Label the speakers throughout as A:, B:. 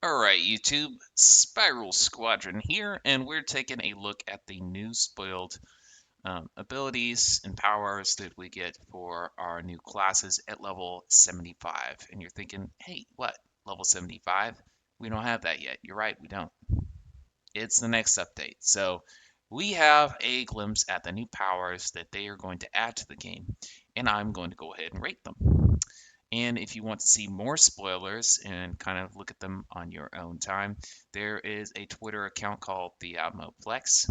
A: Alright, YouTube, Spiral Squadron here, and we're taking a look at the new spoiled abilities and powers that we get for our new classes at level 75. And you're thinking, hey, what? Level 75? We don't have that yet. You're right, we don't. It's the next update. So we have a glimpse at the new powers that they are going to add to the game, and I'm going to go ahead and rate them. And if you want to see more spoilers and kind of look at them on your own time, there is a Twitter account called the Moplex,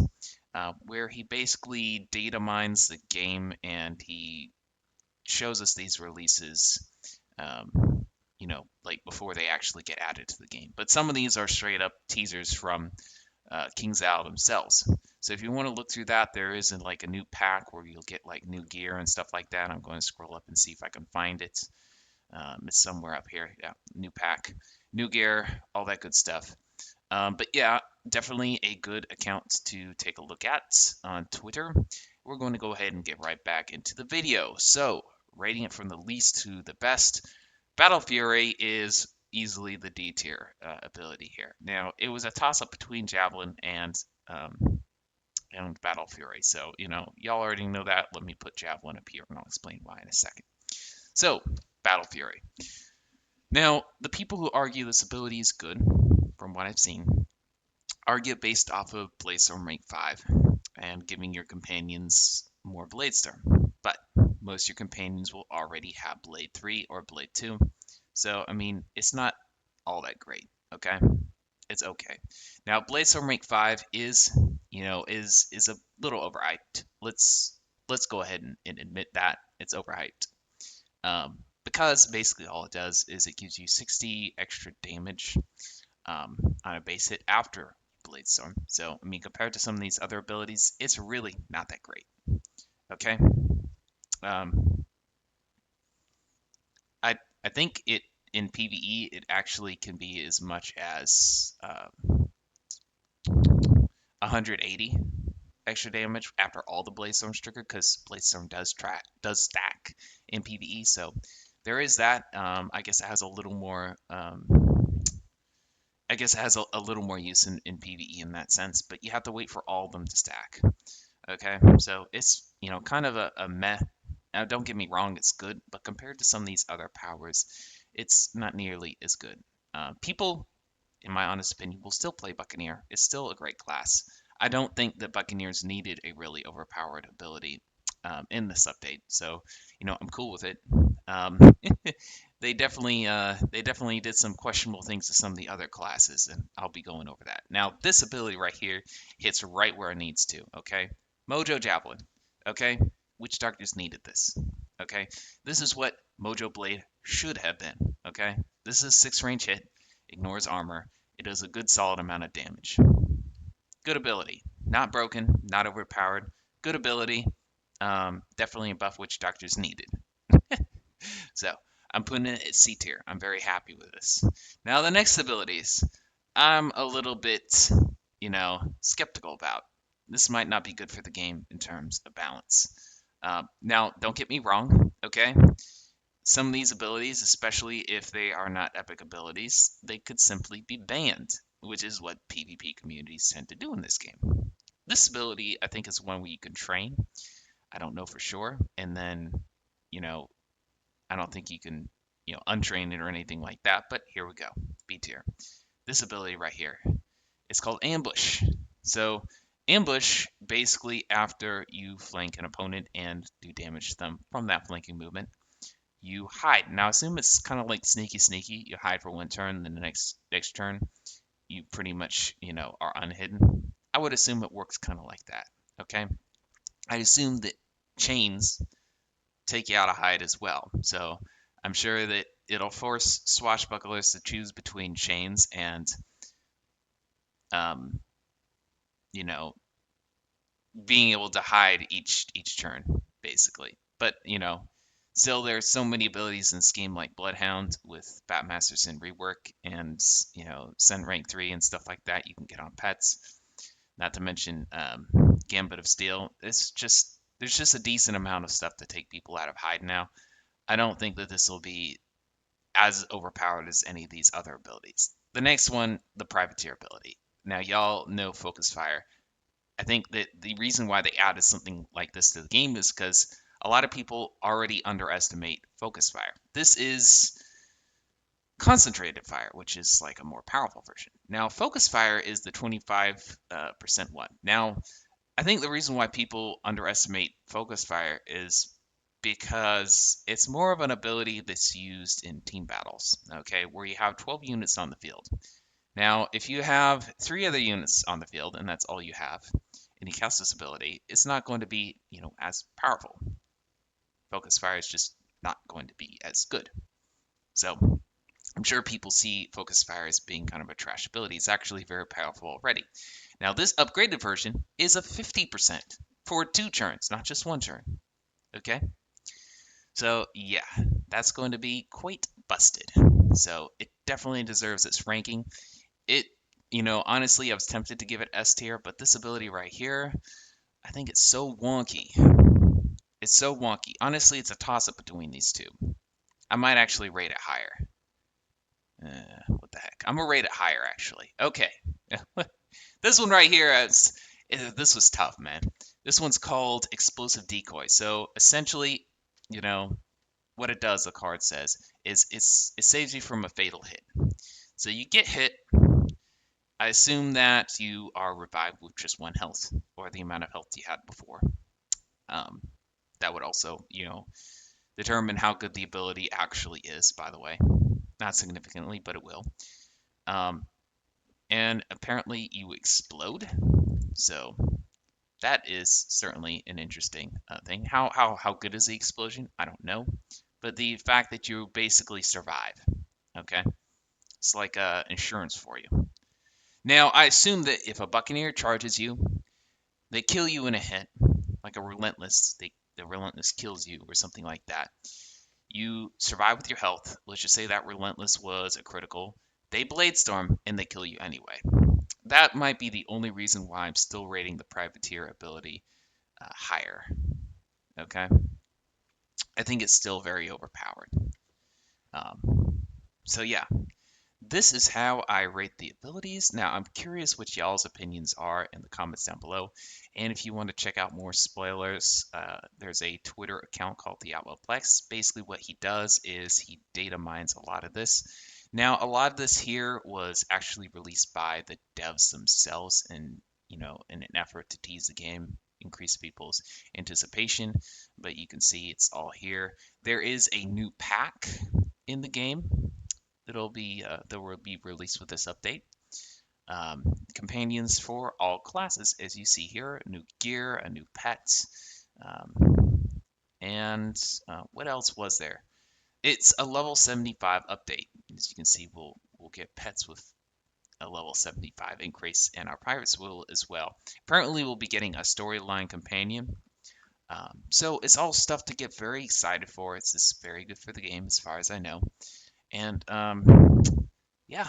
A: where he basically data mines the game and he shows us these releases, like before they actually get added to the game. But some of these are straight up teasers from King's Isle themselves. So if you want to look through that, there is like a new pack where you'll get like new gear and stuff like that. I'm going to scroll up and see if I can find it. It's somewhere up here. Yeah, new pack, new gear, all that good stuff. But yeah, definitely a good account to take a look at on Twitter. We're going to go ahead and get right back into the video. So, rating it from the least to the best, Battle Fury is easily the D tier ability here. Now, it was a toss up between Javelin and Battle Fury. So, y'all already know that. Let me put Javelin up here and I'll explain why in a second. So, Battle Fury. Now, the people who argue this ability is good, from what I've seen, argue based off of Bladestorm rank 5 and giving your companions more Bladestorm. But most of your companions will already have Blade 3 or Blade 2. So, I mean, it's not all that great, okay? It's okay. Now, Bladestorm rank 5 is a little overhyped. Let's go ahead and admit that it's overhyped. Because basically all it does is it gives you 60 extra damage on a base hit after Blade Storm. So, I mean, compared to some of these other abilities, it's really not that great. Okay? Um, I think it in PvE it actually can be as much as 180 extra damage after all the Blade Storms trigger because Blade Storm does stack in PvE. So there is that. I guess it has a little more. I guess it has a little more use in PvE in that sense, but you have to wait for all of them to stack. Okay, so it's kind of a meh. Now, don't get me wrong, it's good, but compared to some of these other powers, it's not nearly as good. People, in my honest opinion, will still play Buccaneer. It's still a great class. I don't think that Buccaneers needed a really overpowered ability in this update, so I'm cool with it. Um, they definitely did some questionable things to some of the other classes, and I'll be going over that. Now, this ability right here hits right where it needs to. Okay, Mojo Javelin. Okay, Witch Doctors needed this. Okay, this is what Mojo Blade should have been. Okay, this is a 6 range hit, ignores armor. It does a good solid amount of damage. Good ability, not broken, not overpowered. Good ability. Definitely a buff Witch Doctors needed. So I'm putting it at C tier. I'm very happy with this. Now the next abilities, I'm a little bit, skeptical about. This might not be good for the game in terms of balance. Now, don't get me wrong, okay? Some of these abilities, especially if they are not epic abilities, they could simply be banned, which is what PvP communities tend to do in this game. This ability, I think, is one where you can train. I don't know for sure. And then, you know, I don't think you can, untrain it or anything like that, but here we go. B tier. This ability right here, it's called Ambush. So, Ambush, basically after you flank an opponent and do damage to them from that flanking movement, you hide. Now, I assume it's kind of like sneaky sneaky. You hide for one turn, then the next turn, you pretty much, are unhidden. I would assume it works kind of like that, okay? I assume that chains take you out of hide as well. So I'm sure that it'll force swashbucklers to choose between chains and, um, you know, being able to hide each turn, basically. But still there's so many abilities in this game like Bloodhound with Batmaster Sin rework and Sen rank 3 and stuff like that. You can get on pets. Not to mention Gambit of Steel. There's just a decent amount of stuff to take people out of hide now. I don't think that this will be as overpowered as any of these other abilities. The next one, the privateer ability. Now, y'all know focus fire. I think that the reason why they added something like this to the game is because a lot of people already underestimate focus fire. This is concentrated fire, which is like a more powerful version. Now, focus fire is the 25% one. Now, I think the reason why people underestimate focus fire is because it's more of an ability that's used in team battles, okay, where you have 12 units on the field. Now, if you have 3 other units on the field and that's all you have, and you cast this ability, it's not going to be, as powerful. Focus fire is just not going to be as good. So I'm sure people see focus fire as being kind of a trash ability. It's actually very powerful already. Now, this upgraded version is a 50% for 2 turns, not just 1 turn. Okay? So, yeah, that's going to be quite busted. So, it definitely deserves its ranking. It, honestly, I was tempted to give it S tier, but this ability right here, I think it's so wonky. It's so wonky. Honestly, it's a toss-up between these two. I might actually rate it higher. What the heck? I'm gonna rate it higher, actually. Okay. This one right here, this was tough, man. This one's called Explosive Decoy. So essentially, what it does, the card says, is it saves you from a fatal hit. So you get hit. I assume that you are revived with just 1 health, or the amount of health you had before. That would also, determine how good the ability actually is, by the way. Not significantly, but it will. And apparently you explode. So that is certainly an interesting thing. How good is the explosion? I don't know. But the fact that you basically survive, okay? It's like insurance for you. Now, I assume that if a Buccaneer charges you, they kill you in a hit, like a Relentless, the Relentless kills you or something like that. You survive with your health. Let's just say that Relentless was a critical. They Blade Storm and they kill you anyway. That might be the only reason why I'm still rating the Privateer ability higher. Okay? I think it's still very overpowered. So yeah, this is how I rate the abilities. Now, I'm curious what y'all's opinions are in the comments down below. And if you want to check out more spoilers, there's a Twitter account called the Outlaw-Plex. Basically, what he does is he data mines a lot of this. Now, a lot of this here was actually released by the devs themselves in an effort to tease the game, increase people's anticipation. But you can see it's all here. There is a new pack in the game that will be released with this update. Companions for all classes, as you see here, new gear, a new pet, and what else was there? It's a level 75 update. As you can see, we'll get pets with a level 75 increase, and our pirates will as well. Apparently, we'll be getting a storyline companion. So it's all stuff to get very excited for. It's just very good for the game, as far as I know. And yeah,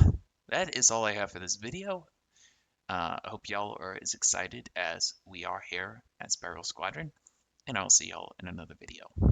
A: that is all I have for this video. I hope y'all are as excited as we are here at Sparrow Squadron, and I'll see y'all in another video.